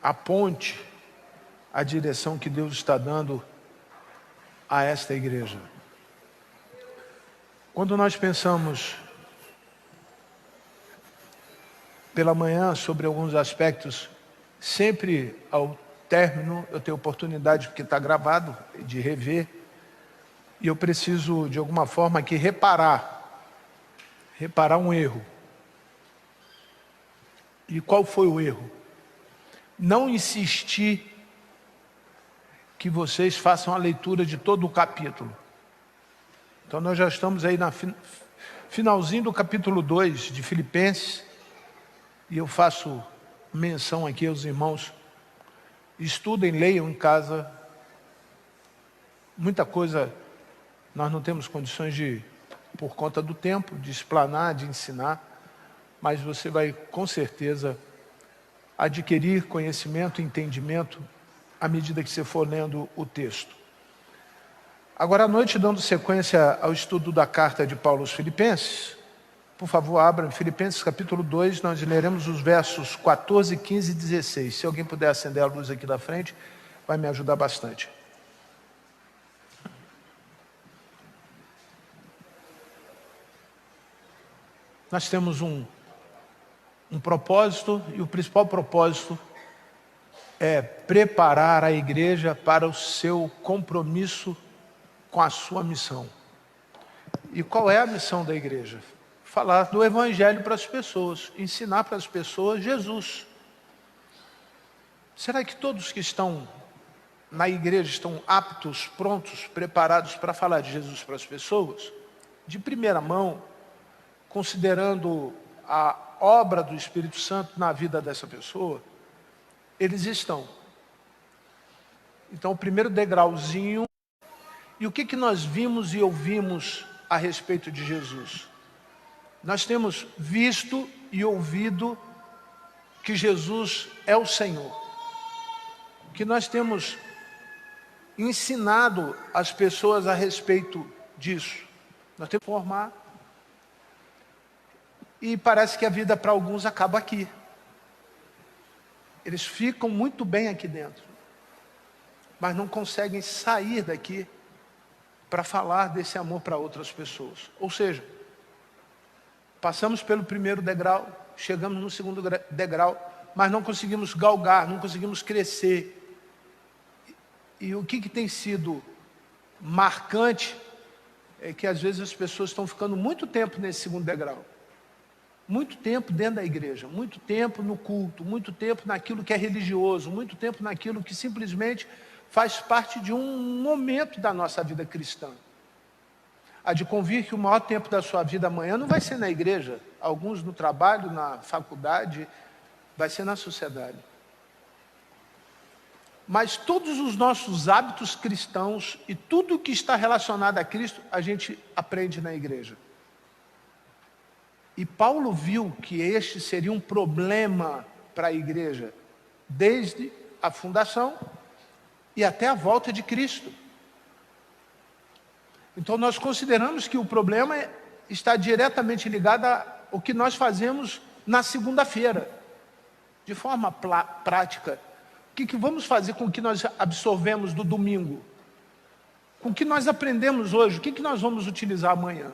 aponte a direção que Deus está dando a esta igreja. Quando nós pensamos pela manhã sobre alguns aspectos, sempre ao término eu tenho oportunidade, porque está gravado, de rever, e eu preciso de alguma forma aqui reparar um erro. E qual foi o erro? Não insistir que vocês façam a leitura de todo o capítulo. Então nós já estamos aí na finalzinho do capítulo 2 de Filipenses, e eu faço menção aqui aos irmãos, estudem, leiam em casa. Muita coisa nós não temos condições de, por conta do tempo, de explanar, de ensinar, mas você vai com certeza adquirir conhecimento e entendimento à medida que você for lendo o texto. Agora à noite, dando sequência ao estudo da carta de Paulo aos Filipenses, por favor, abra em Filipenses capítulo 2, nós leremos os versos 14, 15 e 16. Se alguém puder acender a luz aqui da frente, vai me ajudar bastante. Nós temos um propósito, e o principal propósito é preparar a igreja para o seu compromisso com a sua missão. E qual é a missão da igreja? Falar do evangelho para as pessoas, ensinar para as pessoas Jesus. Será que todos que estão na igreja estão aptos, prontos, preparados para falar de Jesus para as pessoas? De primeira mão, considerando a obra do Espírito Santo na vida dessa pessoa, eles estão. Então, o primeiro degrauzinho. E o que nós vimos e ouvimos a respeito de Jesus? Nós temos visto e ouvido que Jesus é o Senhor. Que nós temos ensinado as pessoas a respeito disso. Nós temos que formar. E parece que a vida para alguns acaba aqui. Eles ficam muito bem aqui dentro, mas não conseguem sair daqui para falar desse amor para outras pessoas. Ou seja, passamos pelo primeiro degrau, chegamos no segundo degrau, mas não conseguimos galgar, não conseguimos crescer. E o que tem sido marcante é que às vezes as pessoas estão ficando muito tempo nesse segundo degrau. Muito tempo dentro da igreja, muito tempo no culto, muito tempo naquilo que é religioso, muito tempo naquilo que simplesmente faz parte de um momento da nossa vida cristã. Há de convir que o maior tempo da sua vida amanhã não vai ser na igreja, alguns no trabalho, na faculdade, vai ser na sociedade. Mas todos os nossos hábitos cristãos e tudo que está relacionado a Cristo, a gente aprende na igreja. E Paulo viu que este seria um problema para a igreja, desde a fundação e até a volta de Cristo. Então nós consideramos que o problema está diretamente ligado ao que nós fazemos na segunda-feira, de forma prática. O que vamos fazer com o que nós absorvemos do domingo? Com o que nós aprendemos hoje? O que nós vamos utilizar amanhã?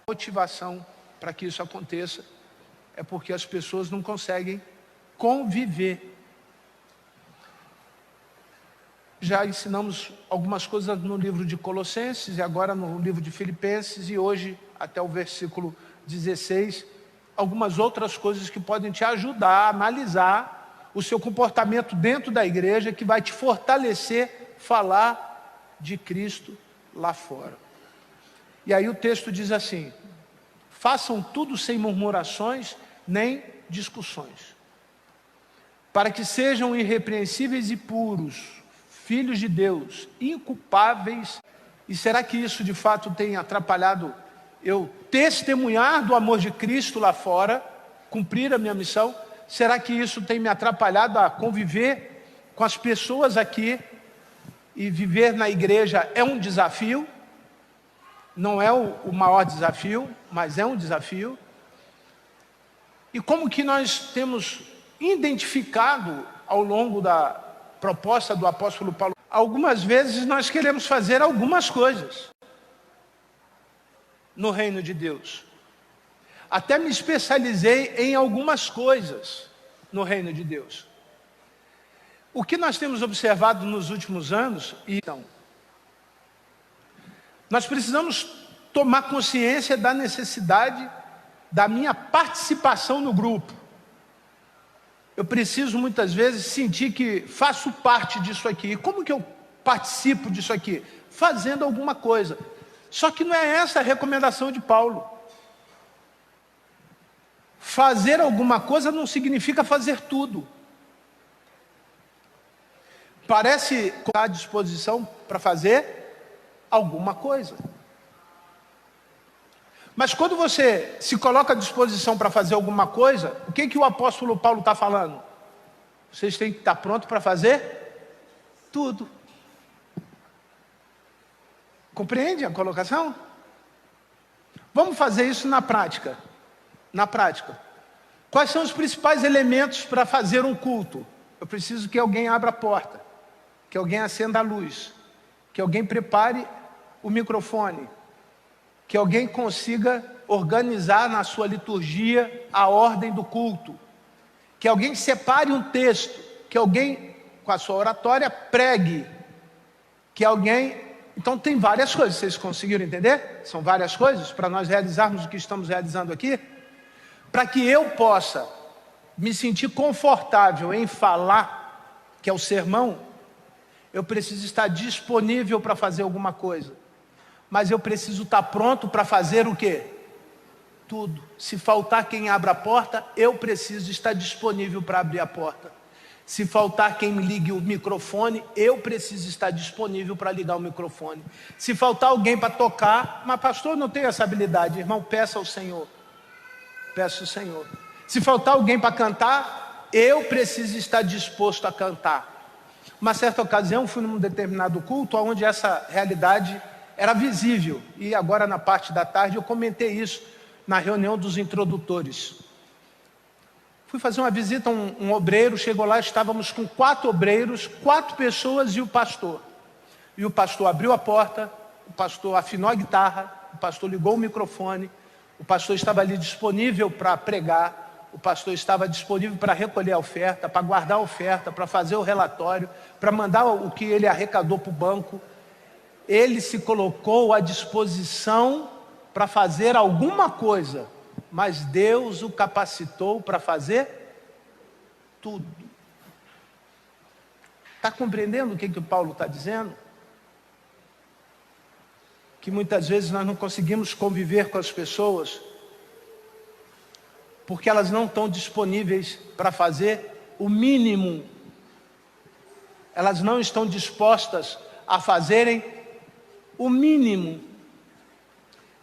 Motivação para que isso aconteça é porque as pessoas não conseguem conviver. Já ensinamos algumas coisas no livro de Colossenses e agora no livro de Filipenses, e hoje, até o versículo 16, algumas outras coisas que podem te ajudar a analisar o seu comportamento dentro da igreja, que vai te fortalecer falar de Cristo lá fora. E aí o texto diz assim: façam tudo sem murmurações nem discussões, para que sejam irrepreensíveis e puros, filhos de Deus, inculpáveis. E será que isso de fato tem atrapalhado eu testemunhar do amor de Cristo lá fora, cumprir a minha missão? Será que isso tem me atrapalhado a conviver com as pessoas aqui? E viver na igreja é um desafio. Não é o maior desafio, mas é um desafio. E como que nós temos identificado ao longo da proposta do apóstolo Paulo. Algumas vezes nós queremos fazer algumas coisas no reino de Deus. Até me especializei em algumas coisas no reino de Deus. O que nós temos observado nos últimos anos, então, nós precisamos tomar consciência da necessidade da minha participação no grupo. Eu preciso muitas vezes sentir que faço parte disso aqui. E como que eu participo disso aqui? Fazendo alguma coisa. Só que não é essa a recomendação de Paulo. Fazer alguma coisa não significa fazer tudo. Parece colocar à disposição para fazer alguma coisa. Mas quando você se coloca à disposição para fazer alguma coisa, o que o apóstolo Paulo está falando? Vocês têm que estar prontos para fazer tudo. Compreende a colocação? Vamos fazer isso na prática. Na prática. Quais são os principais elementos para fazer um culto? Eu preciso que alguém abra a porta, que alguém acenda a luz, que alguém prepare o microfone, que alguém consiga organizar na sua liturgia a ordem do culto, que alguém separe um texto, que alguém, com a sua oratória, pregue, que alguém... Então tem várias coisas, vocês conseguiram entender? São várias coisas para nós realizarmos o que estamos realizando aqui. Para que eu possa me sentir confortável em falar, que é o sermão, eu preciso estar disponível para fazer alguma coisa. Mas eu preciso estar pronto para fazer o quê? Tudo. Se faltar quem abra a porta, eu preciso estar disponível para abrir a porta. Se faltar quem me ligue o microfone, eu preciso estar disponível para ligar o microfone. Se faltar alguém para tocar, mas pastor, eu não tenho essa habilidade, irmão, peça ao Senhor. Peça ao Senhor. Se faltar alguém para cantar, eu preciso estar disposto a cantar. Uma certa ocasião, fui num determinado culto, onde essa realidade era visível. E agora, na parte da tarde, eu comentei isso na reunião dos introdutores. Fui fazer uma visita a um obreiro, chegou lá, estávamos com 4 obreiros, 4 pessoas e o pastor. E o pastor abriu a porta, o pastor afinou a guitarra, o pastor ligou o microfone, o pastor estava ali disponível para pregar, o pastor estava disponível para recolher a oferta, para guardar a oferta, para fazer o relatório, para mandar o que ele arrecadou para o banco. Ele se colocou à disposição para fazer alguma coisa, mas Deus o capacitou para fazer tudo. Está compreendendo o que o Paulo está dizendo? Que muitas vezes nós não conseguimos conviver com as pessoas porque elas não estão disponíveis para fazer o mínimo. Elas não estão dispostas a fazerem o mínimo.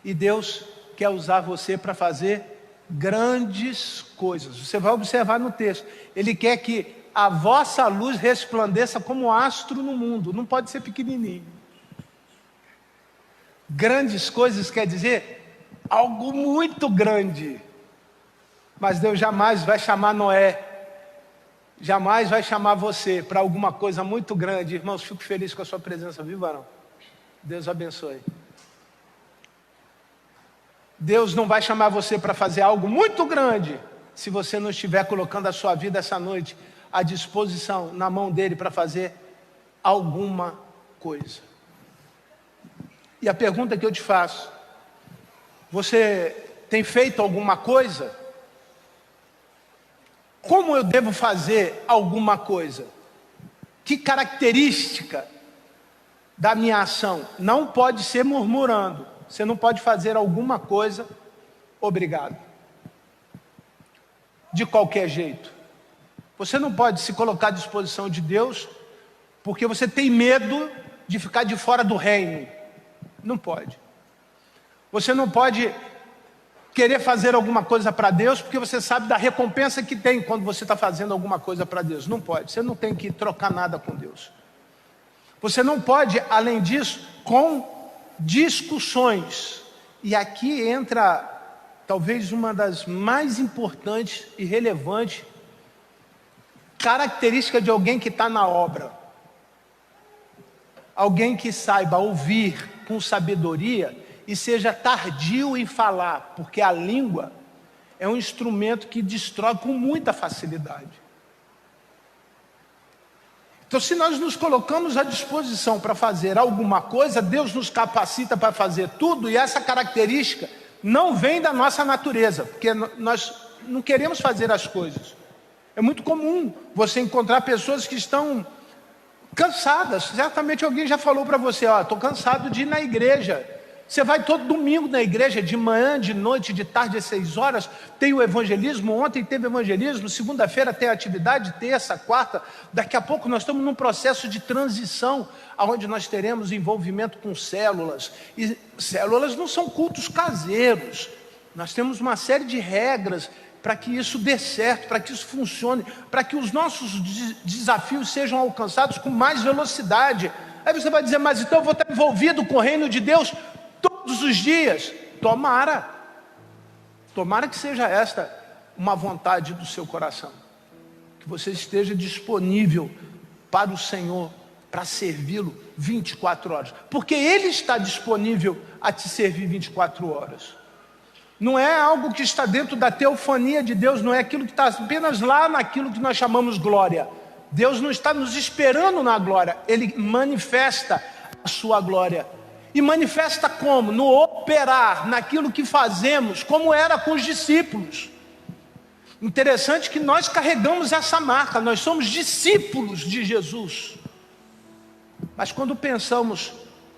E Deus quer usar você para fazer grandes coisas. Você vai observar no texto. Ele quer que a vossa luz resplandeça como astro no mundo. Não pode ser pequenininho. Grandes coisas quer dizer algo muito grande. Mas Deus jamais vai chamar Noé, jamais vai chamar você para alguma coisa muito grande. Irmãos, fico feliz com a sua presença, viu, varão? Deus abençoe. Deus não vai chamar você para fazer algo muito grande se você não estiver colocando a sua vida essa noite à disposição, na mão dele, para fazer alguma coisa. E a pergunta que eu te faço: você tem feito alguma coisa? Como eu devo fazer alguma coisa? Que característica da minha ação? Não pode ser murmurando. Você não pode fazer alguma coisa, obrigado. De qualquer jeito. Você não pode se colocar à disposição de Deus porque você tem medo de ficar de fora do reino. Não pode. Você não pode querer fazer alguma coisa para Deus porque você sabe da recompensa que tem quando você está fazendo alguma coisa para Deus. Não pode. Você não tem que trocar nada com Deus. Você não pode, além disso, com discussões. E aqui entra talvez uma das mais importantes e relevantes Característica de alguém que está na obra. Alguém que saiba ouvir com sabedoria e seja tardio em falar, porque a língua é um instrumento que destrói com muita facilidade. Então, se nós nos colocamos à disposição para fazer alguma coisa, Deus nos capacita para fazer tudo, e essa característica não vem da nossa natureza, porque nós não queremos fazer as coisas. É muito comum você encontrar pessoas que estão cansadas. Certamente alguém já falou para você: estou cansado de ir na igreja. Você vai todo domingo na igreja, de manhã, de noite, de tarde, às 6 horas, tem o evangelismo, ontem teve evangelismo, segunda-feira tem atividade, terça, quarta, daqui a pouco nós estamos num processo de transição, onde nós teremos envolvimento com células, e células não são cultos caseiros, nós temos uma série de regras para que isso dê certo, para que isso funcione, para que os nossos desafios sejam alcançados com mais velocidade. Aí você vai dizer: mas então eu vou estar envolvido com o reino de Deus todos os dias? Tomara que seja esta uma vontade do seu coração, que você esteja disponível para o Senhor, para servi-lo 24 horas, porque Ele está disponível a te servir 24 horas. Não é algo que está dentro da teofania de Deus, não é aquilo que está apenas lá naquilo que nós chamamos glória. Deus não está nos esperando na glória, Ele manifesta a sua glória. E manifesta como? No operar, naquilo que fazemos, como era com os discípulos. Interessante que nós carregamos essa marca, nós somos discípulos de Jesus. Mas quando pensamos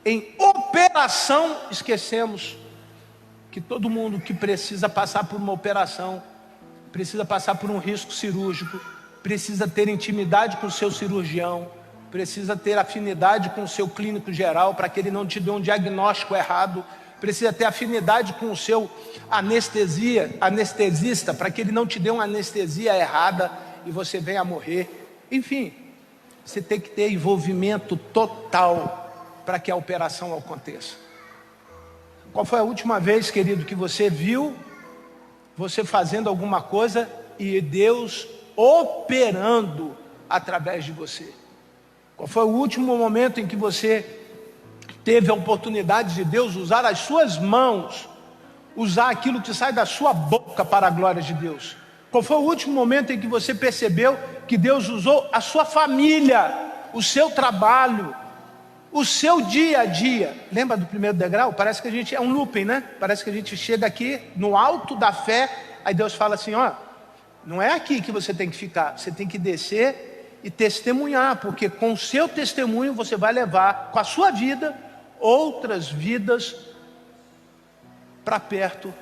em operação, esquecemos que todo mundo que precisa passar por uma operação, precisa passar por um risco cirúrgico, precisa ter intimidade com o seu cirurgião, precisa ter afinidade com o seu clínico geral para que ele não te dê um diagnóstico errado, precisa ter afinidade com o seu anestesista para que ele não te dê uma anestesia errada e você venha a morrer. Enfim, você tem que ter envolvimento total para que a operação aconteça. Qual foi a última vez, querido, que você viu você fazendo alguma coisa e Deus operando através de você? Qual foi o último momento em que você teve a oportunidade de Deus usar as suas mãos, usar aquilo que sai da sua boca para a glória de Deus? Qual foi o último momento em que você percebeu que Deus usou a sua família, o seu trabalho, o seu dia a dia? Lembra do primeiro degrau? Parece que a gente é um looping, né? Parece que a gente chega aqui no alto da fé, aí Deus fala assim: não é aqui que você tem que ficar, você tem que descer e testemunhar, porque com o seu testemunho você vai levar, com a sua vida, outras vidas para perto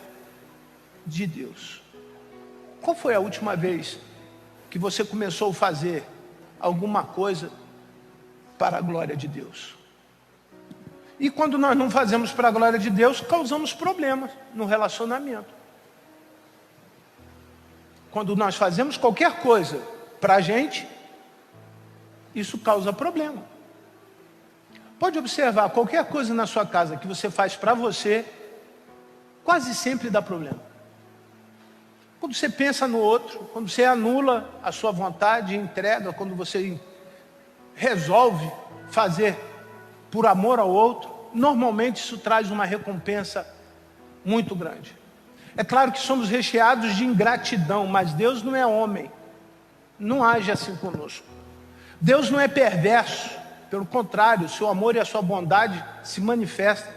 de Deus. Qual foi a última vez que você começou a fazer alguma coisa para a glória de Deus? E quando nós não fazemos para a glória de Deus, causamos problemas no relacionamento. Quando nós fazemos qualquer coisa para a gente, isso causa problema. Pode observar, qualquer coisa na sua casa que você faz para você, quase sempre dá problema. Quando você pensa no outro, quando você anula a sua vontade e entrega, quando você resolve fazer por amor ao outro, normalmente isso traz uma recompensa muito grande. É claro que somos recheados de ingratidão, mas Deus não é homem, não age assim conosco. Deus não é perverso, pelo contrário, o seu amor e a sua bondade se manifestam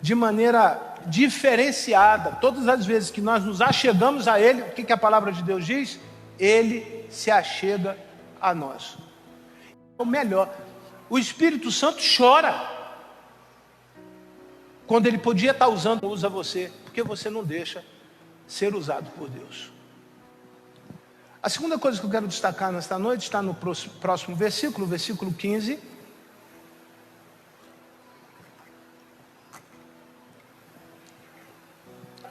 de maneira diferenciada. Todas as vezes que nós nos achegamos a Ele, o que a palavra de Deus diz? Ele se achega a nós. O melhor, o Espírito Santo chora quando Ele podia estar usa você, porque você não deixa ser usado por Deus. A segunda coisa que eu quero destacar nesta noite está no próximo versículo, versículo 15.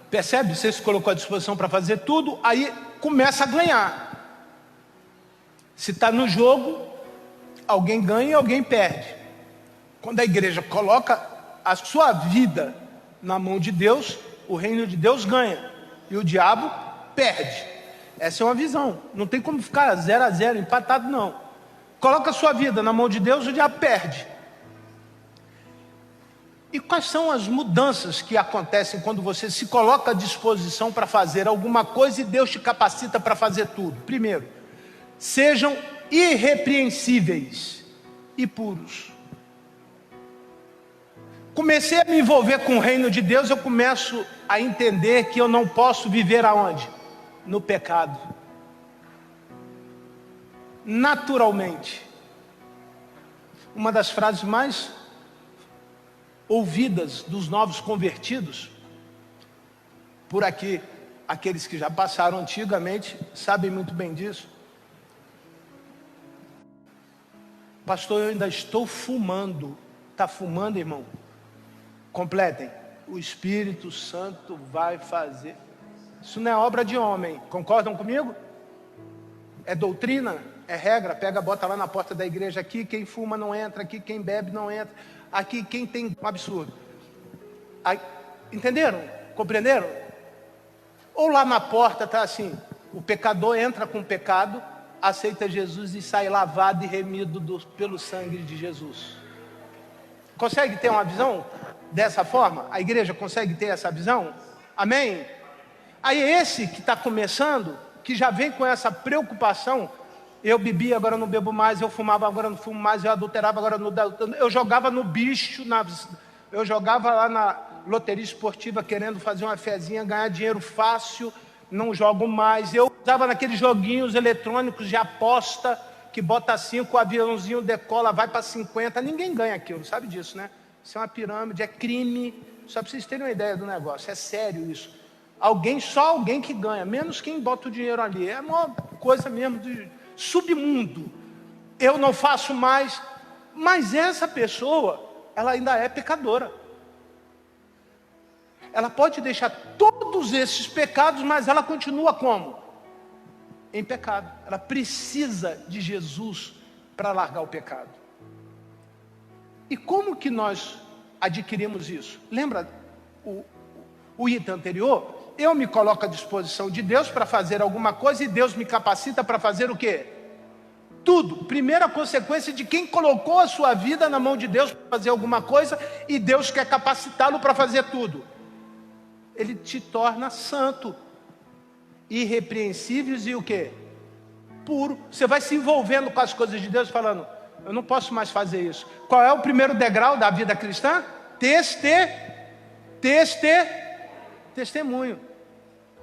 Percebe? Você se colocou à disposição para fazer tudo, aí começa a ganhar. Se está no jogo, alguém ganha e alguém perde. Quando a igreja coloca a sua vida na mão de Deus, o reino de Deus ganha e o diabo perde. Essa é uma visão. Não tem como ficar 0-0, empatado não. Coloca a sua vida na mão de Deus, o diabo perde. E quais são as mudanças que acontecem quando você se coloca à disposição para fazer alguma coisa e Deus te capacita para fazer tudo? Primeiro, sejam irrepreensíveis e puros. Comecei a me envolver com o reino de Deus, eu começo a entender que eu não posso viver aonde? No pecado. Naturalmente. Uma das frases mais ouvidas dos novos convertidos, por aqui, aqueles que já passaram antigamente, sabem muito bem disso. Pastor, eu ainda estou fumando. Está fumando, irmão? Completem. O Espírito Santo vai fazer. Isso não é obra de homem. Concordam comigo? É doutrina, é regra. Pega, bota lá na porta da igreja. Aqui quem fuma não entra, aqui quem bebe não entra, aqui quem tem um absurdo. Aí, entenderam? Compreenderam? Ou lá na porta está assim: o pecador entra com pecado, aceita Jesus e sai lavado e remido pelo sangue de Jesus. Consegue ter uma visão dessa forma? A igreja consegue ter essa visão? Amém? Aí esse que está começando, que já vem com essa preocupação: eu bebia, agora não bebo mais, eu fumava, agora não fumo mais, eu adulterava, agora não adultero, eu jogava no bicho, eu jogava lá na loteria esportiva querendo fazer uma fezinha, ganhar dinheiro fácil, não jogo mais. Eu usava naqueles joguinhos eletrônicos de aposta, que bota 5, o aviãozinho decola, vai para 50, ninguém ganha aquilo, sabe disso, né? Isso é uma pirâmide, é crime, só para vocês terem uma ideia do negócio, é sério isso. Só alguém que ganha, menos quem bota o dinheiro ali, é uma coisa mesmo de submundo. Eu não faço mais, mas essa pessoa, ela ainda é pecadora. Ela pode deixar todos esses pecados, mas ela continua como? Em pecado. Ela precisa de Jesus para largar o pecado. E como que nós adquirimos isso? Lembra o item anterior? Eu me coloco à disposição de Deus para fazer alguma coisa e Deus me capacita para fazer o quê? Tudo. Primeira consequência de quem colocou a sua vida na mão de Deus para fazer alguma coisa e Deus quer capacitá-lo para fazer tudo. Ele te torna santo, irrepreensíveis e o quê? Puro. Você vai se envolvendo com as coisas de Deus falando: eu não posso mais fazer isso. Qual é o primeiro degrau da vida cristã? Testemunho.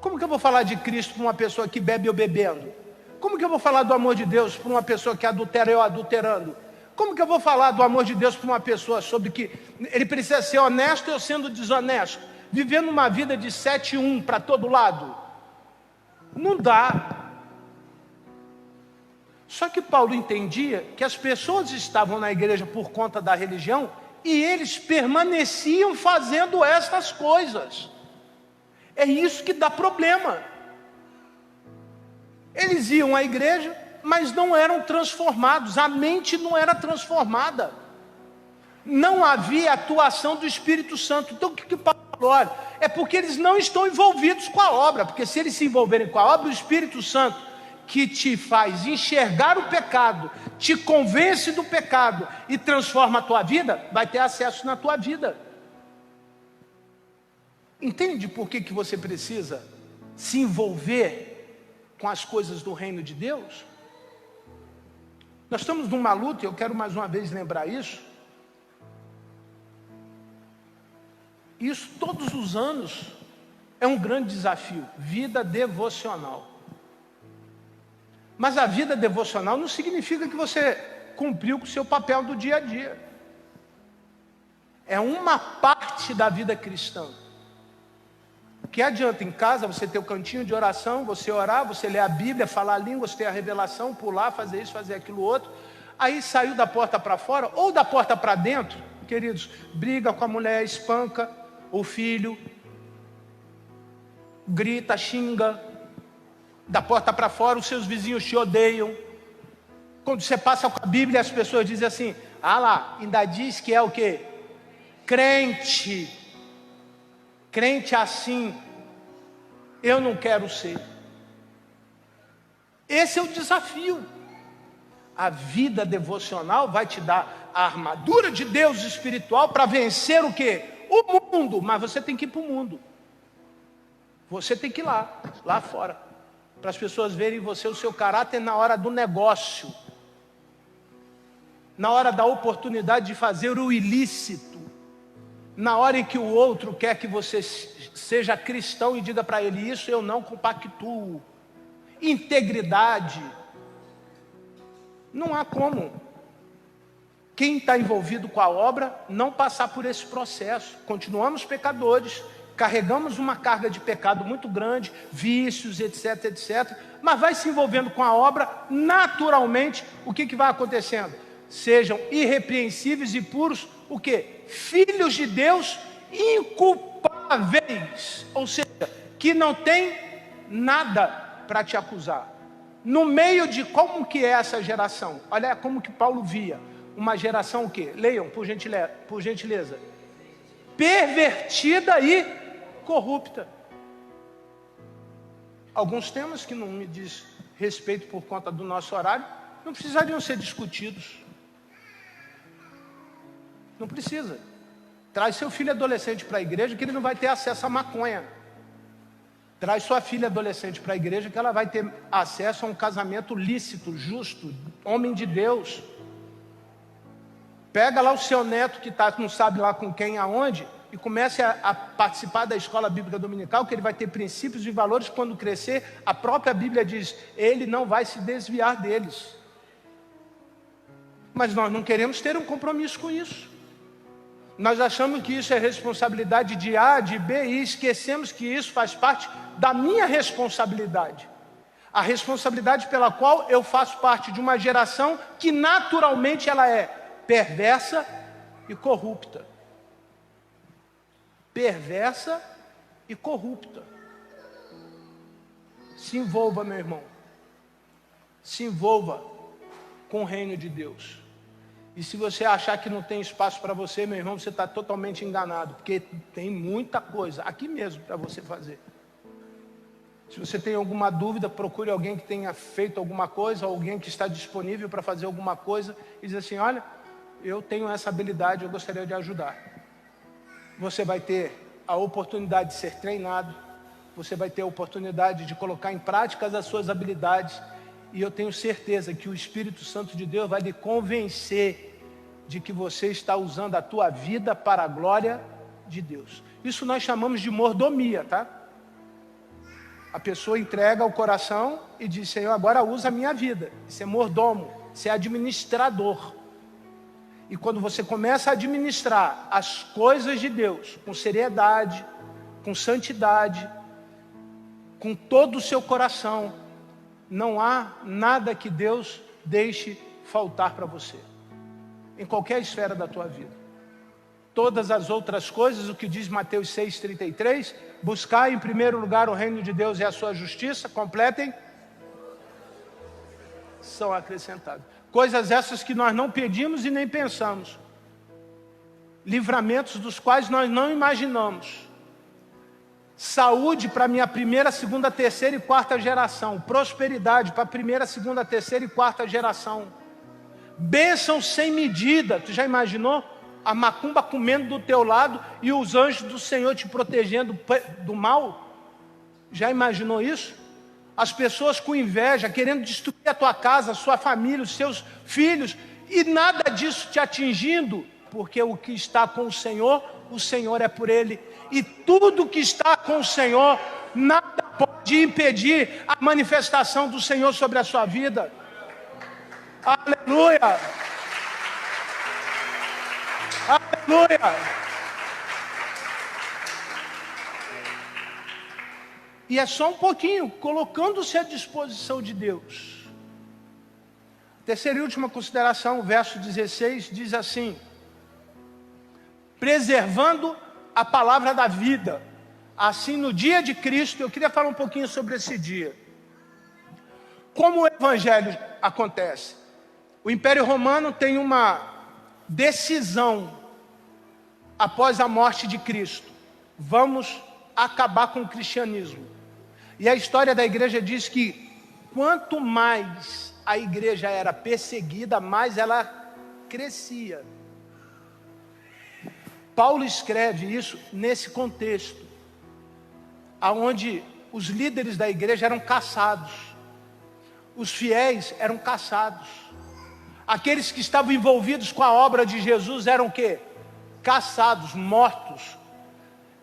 Como que eu vou falar de Cristo para uma pessoa que bebe eu bebendo? Como que eu vou falar do amor de Deus para uma pessoa que adultera eu adulterando? Como que eu vou falar do amor de Deus para uma pessoa sobre que ele precisa ser honesto eu sendo desonesto? Vivendo uma vida de 7-1 para todo lado? Não dá. Só que Paulo entendia que as pessoas estavam na igreja por conta da religião e eles permaneciam fazendo estas coisas. É isso que dá problema. Eles iam à igreja, mas não eram transformados, a mente não era transformada. Não havia atuação do Espírito Santo. Então o que Paulo falou? Olha, é porque eles não estão envolvidos com a obra, porque se eles se envolverem com a obra, o Espírito Santo, que te faz enxergar o pecado, te convence do pecado e transforma a tua vida, vai ter acesso na tua vida. Entende por que você precisa se envolver com as coisas do reino de Deus? Nós estamos numa luta, e eu quero mais uma vez lembrar isso. Isso todos os anos é um grande desafio, vida devocional. Mas a vida devocional não significa que você cumpriu com o seu papel do dia a dia. É uma parte da vida cristã. O que adianta em casa você ter o cantinho de oração, você orar, você ler a Bíblia, falar a língua, você ter a revelação, pular, fazer isso, fazer aquilo outro. Aí saiu da porta para fora ou da porta para dentro, queridos, briga com a mulher, espanca o filho, grita, xinga. Da porta para fora os seus vizinhos te odeiam. Quando você passa com a Bíblia, as pessoas dizem assim: ah lá, ainda diz que é o quê? Crente. Crente assim, eu não quero ser. Esse é o desafio. A vida devocional vai te dar a armadura de Deus espiritual para vencer o quê? O mundo. Mas você tem que ir para o mundo. Você tem que ir lá fora. Para as pessoas verem em você o seu caráter na hora do negócio. Na hora da oportunidade de fazer o ilícito. Na hora em que o outro quer que você seja cristão e diga para ele, isso eu não compactuo. Integridade. Não há como quem está envolvido com a obra não passar por esse processo. Continuamos pecadores, carregamos uma carga de pecado muito grande, vícios, etc, etc. Mas vai se envolvendo com a obra, naturalmente, o que vai acontecendo? Sejam irrepreensíveis e puros, o quê? Filhos de Deus inculpáveis. Ou seja, que não tem nada para te acusar. No meio de como que é essa geração? Olha como que Paulo via. Uma geração o quê? Leiam, por gentileza. Pervertida e corrupta. Alguns temas que não me diz respeito por conta do nosso horário, não precisariam ser discutidos. Não precisa. Traz seu filho adolescente para a igreja que ele não vai ter acesso à maconha. Traz sua filha adolescente para a igreja que ela vai ter acesso a um casamento lícito, justo, homem de Deus. Pega lá o seu neto que não sabe lá com quem, aonde, e comece a participar da escola bíblica dominical, que ele vai ter princípios e valores. Quando crescer, a própria Bíblia diz, ele não vai se desviar deles. Mas nós não queremos ter um compromisso com isso. Nós achamos que isso é responsabilidade de A, de B, e esquecemos que isso faz parte da minha responsabilidade. A responsabilidade pela qual eu faço parte de uma geração que naturalmente ela é perversa e corrupta. Perversa e corrupta. Se envolva, meu irmão. Se envolva com o reino de Deus. E se você achar que não tem espaço para você, meu irmão, você está totalmente enganado. Porque tem muita coisa aqui mesmo para você fazer. Se você tem alguma dúvida, procure alguém que tenha feito alguma coisa, alguém que está disponível para fazer alguma coisa, e diz assim, olha, eu tenho essa habilidade, eu gostaria de ajudar. Você vai ter a oportunidade de ser treinado, você vai ter a oportunidade de colocar em prática as suas habilidades, e eu tenho certeza que o Espírito Santo de Deus vai lhe convencer de que você está usando a tua vida para a glória de Deus. Isso nós chamamos de mordomia, tá? A pessoa entrega o coração e diz, Senhor, agora usa a minha vida. Isso é mordomo, isso é administrador. E quando você começa a administrar as coisas de Deus com seriedade, com santidade, com todo o seu coração, não há nada que Deus deixe faltar para você, em qualquer esfera da tua vida. Todas as outras coisas, o que diz Mateus 6,33, buscar em primeiro lugar o reino de Deus e a sua justiça, completem, são acrescentadas. Coisas essas que nós não pedimos e nem pensamos. Livramentos dos quais nós não imaginamos. Saúde para minha primeira, segunda, terceira e quarta geração. Prosperidade para a primeira, segunda, terceira e quarta geração. Bênção sem medida. Tu já imaginou? A macumba comendo do teu lado e os anjos do Senhor te protegendo do mal? Já imaginou isso? As pessoas com inveja, querendo destruir a tua casa, a sua família, os seus filhos, e nada disso te atingindo, porque o que está com o Senhor é por Ele. E tudo que está com o Senhor, nada pode impedir a manifestação do Senhor sobre a sua vida. Aleluia! Aleluia! E é só um pouquinho, colocando-se à disposição de Deus. Terceira e última consideração, o verso 16 diz assim: preservando a palavra da vida. Assim, no dia de Cristo, eu queria falar um pouquinho sobre esse dia. Como o evangelho acontece? O Império Romano tem uma decisão após a morte de Cristo: vamos acabar com o cristianismo. E a história da igreja diz que quanto mais a igreja era perseguida, mais ela crescia. Paulo escreve isso nesse contexto, onde os líderes da igreja eram caçados, os fiéis eram caçados, aqueles que estavam envolvidos com a obra de Jesus eram o quê? Caçados, mortos,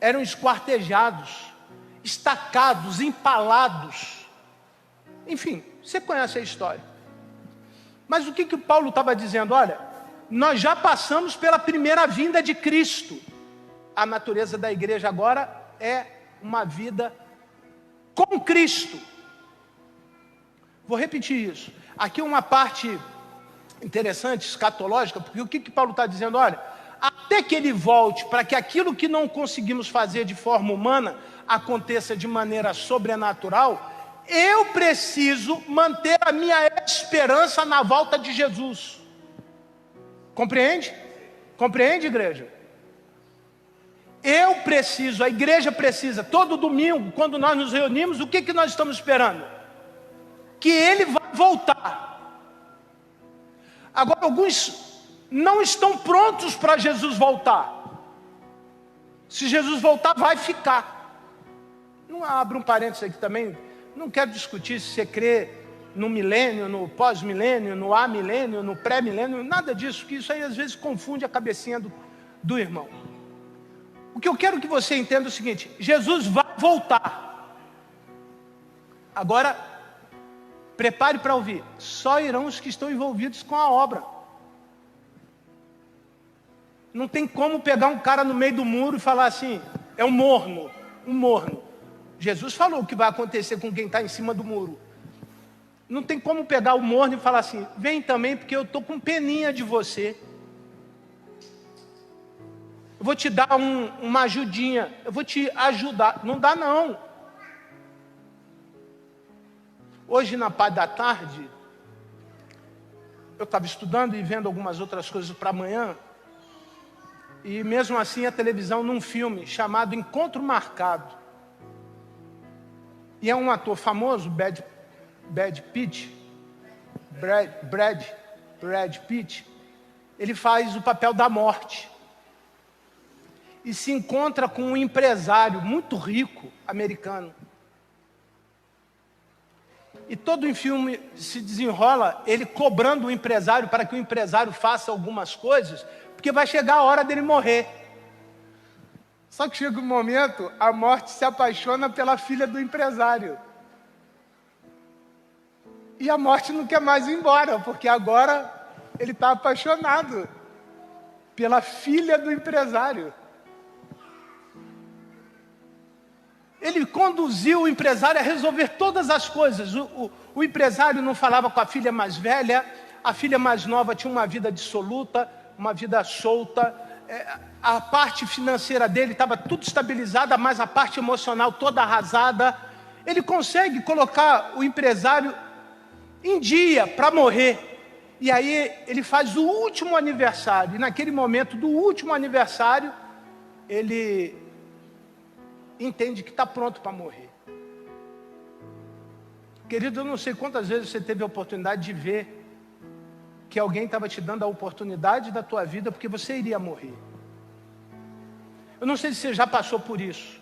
eram esquartejados, estacados, empalados. Enfim, você conhece a história. Mas o que Paulo estava dizendo? Olha, nós já passamos pela primeira vinda de Cristo. A natureza da igreja agora é uma vida com Cristo. Vou repetir isso. Aqui uma parte interessante, escatológica, porque o que Paulo está dizendo? Olha, até que ele volte, para que aquilo que não conseguimos fazer de forma humana aconteça de maneira sobrenatural, eu preciso manter a minha esperança na volta de Jesus. Compreende? Compreende, igreja? Eu preciso, a igreja precisa, todo domingo, quando nós nos reunimos, o que nós estamos esperando? Que ele vai voltar. Agora, alguns não estão prontos para Jesus voltar. Se Jesus voltar, vai ficar. Não abro um parênteses aqui também, não quero discutir se você crê no milênio, no pós-milênio, no amilênio, no pré-milênio, nada disso, que isso aí às vezes confunde a cabecinha do irmão. O que eu quero que você entenda é o seguinte: Jesus vai voltar. Agora, prepare para ouvir, só irão os que estão envolvidos com a obra. Não tem como pegar um cara no meio do muro e falar assim, é um morno. Jesus falou o que vai acontecer com quem está em cima do muro. Não tem como pegar o morno e falar assim, vem também porque eu estou com peninha de você. Eu vou te dar uma ajudinha, eu vou te ajudar. Não dá não. Hoje na parte da tarde, eu estava estudando e vendo algumas outras coisas para amanhã, e mesmo assim a televisão num filme chamado Encontro Marcado. E é um ator famoso, Brad Pitt, ele faz o papel da morte. E se encontra com um empresário muito rico, americano. E todo o filme se desenrola ele cobrando o empresário para que o empresário faça algumas coisas, porque vai chegar a hora dele morrer. Só que chega um momento, a morte se apaixona pela filha do empresário. E a morte não quer mais ir embora, porque agora ele está apaixonado pela filha do empresário. Ele conduziu o empresário a resolver todas as coisas. O empresário não falava com a filha mais velha, a filha mais nova tinha uma vida dissoluta, uma vida solta. A parte financeira dele estava tudo estabilizada, mas a parte emocional toda arrasada. Ele consegue colocar o empresário em dia para morrer. E aí ele faz o último aniversário. E naquele momento do último aniversário, ele entende que está pronto para morrer. Querido, eu não sei quantas vezes você teve a oportunidade de ver que alguém estava te dando a oportunidade da tua vida porque você iria morrer. Eu não sei se você já passou por isso.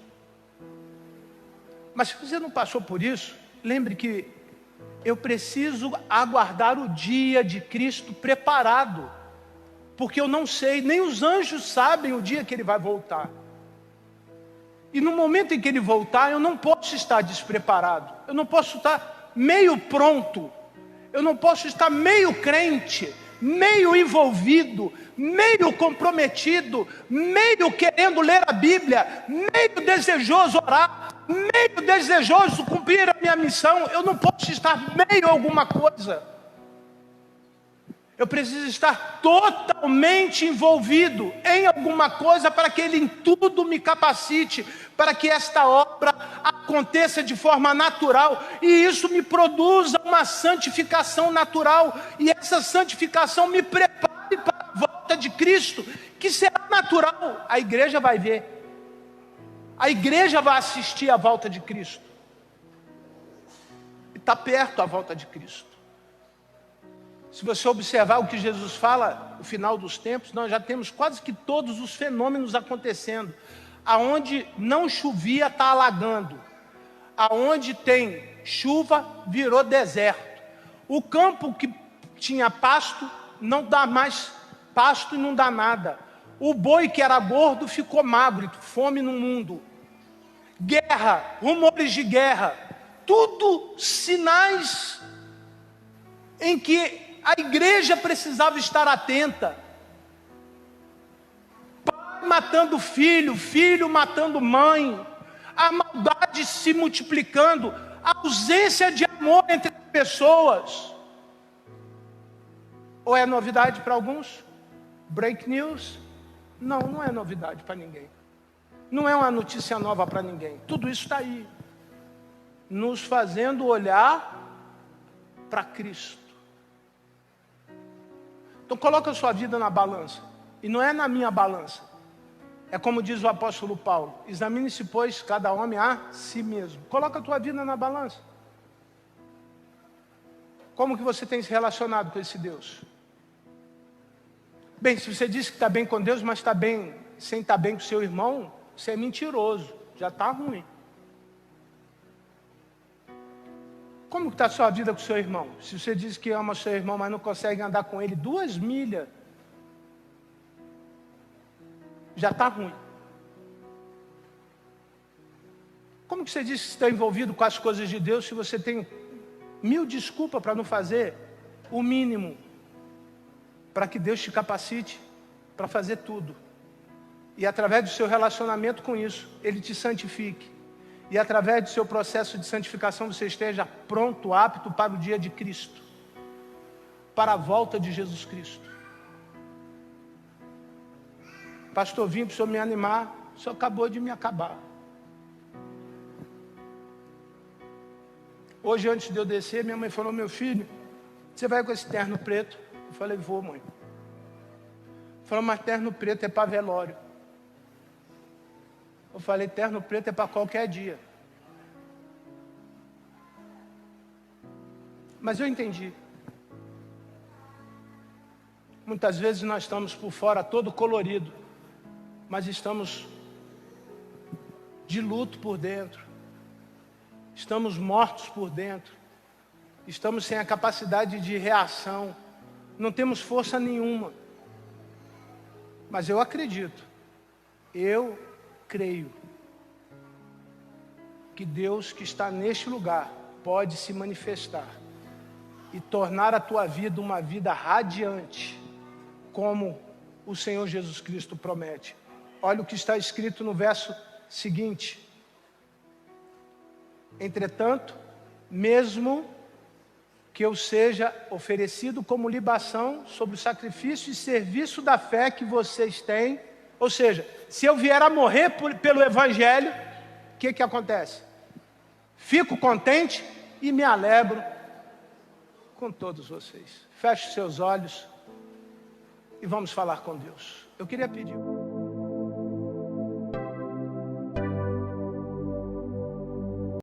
Mas se você não passou por isso, lembre que eu preciso aguardar o dia de Cristo preparado. Porque eu não sei, nem os anjos sabem o dia que Ele vai voltar. E no momento em que Ele voltar, eu não posso estar despreparado. Eu não posso estar meio pronto. Eu não posso estar meio crente, meio envolvido, meio comprometido, meio querendo ler a Bíblia, meio desejoso orar, meio desejoso cumprir a minha missão. Eu não posso estar meio alguma coisa. Eu preciso estar totalmente envolvido em alguma coisa para que Ele em tudo me capacite, para que esta obra aconteça de forma natural e isso me produza uma santificação natural e essa santificação me prepare para a volta de Cristo, que será natural. A igreja vai ver, a igreja vai assistir à volta de Cristo. está perto a volta de Cristo. Se você observar o que Jesus fala, no final dos tempos, nós já temos quase que todos os fenômenos acontecendo. Aonde não chovia, está alagando. Aonde tem chuva, virou deserto. O campo que tinha pasto, não dá mais pasto e não dá nada. O boi que era gordo ficou magro, fome no mundo. Guerra, rumores de guerra. Tudo sinais em que a igreja precisava estar atenta. Pai matando filho, filho matando mãe, a maldade se multiplicando, a ausência de amor entre as pessoas. Ou é novidade para alguns? Break news? Não, não é novidade para ninguém. Não é uma notícia nova para ninguém. Tudo isso está aí, nos fazendo olhar para Cristo. Então coloca a sua vida na balança. E não é na minha balança. É como diz o apóstolo Paulo: examine-se, pois, cada homem a si mesmo. Coloca a tua vida na balança. Como que você tem se relacionado com esse Deus? Bem, se você diz que está bem com Deus, mas está bem, sem estar bem com seu irmão, você é mentiroso, já está ruim. Como está a sua vida com o seu irmão? Se você diz que ama o seu irmão, mas não consegue andar com ele 2 milhas, já está ruim. Como que você diz que está envolvido com as coisas de Deus, se você tem 1000 desculpas para não fazer o mínimo, para que Deus te capacite para fazer tudo? E através do seu relacionamento com isso, Ele te santifique. E através do seu processo de santificação, você esteja pronto, apto para o dia de Cristo, para a volta de Jesus Cristo. Pastor, vim para o senhor me animar, o senhor acabou de me acabar. Hoje, antes de eu descer, minha mãe falou: meu filho, você vai com esse terno preto? Eu falei: vou, mãe. Falou: mas terno preto é para velório. Eu falei: terno preto é para qualquer dia. Mas eu entendi. Muitas vezes nós estamos por fora todo colorido, mas estamos de luto por dentro. Estamos mortos por dentro. Estamos sem a capacidade de reação. Não temos força nenhuma. Mas eu acredito. Eu creio que Deus que está neste lugar pode se manifestar e tornar a tua vida uma vida radiante, como o Senhor Jesus Cristo promete. Olha o que está escrito no verso seguinte: entretanto, mesmo que eu seja oferecido como libação sobre o sacrifício e serviço da fé que vocês têm, ou seja, se eu vier a morrer pelo Evangelho, o que acontece? Fico contente e me alegro com todos vocês. Feche seus olhos e vamos falar com Deus. Eu queria pedir...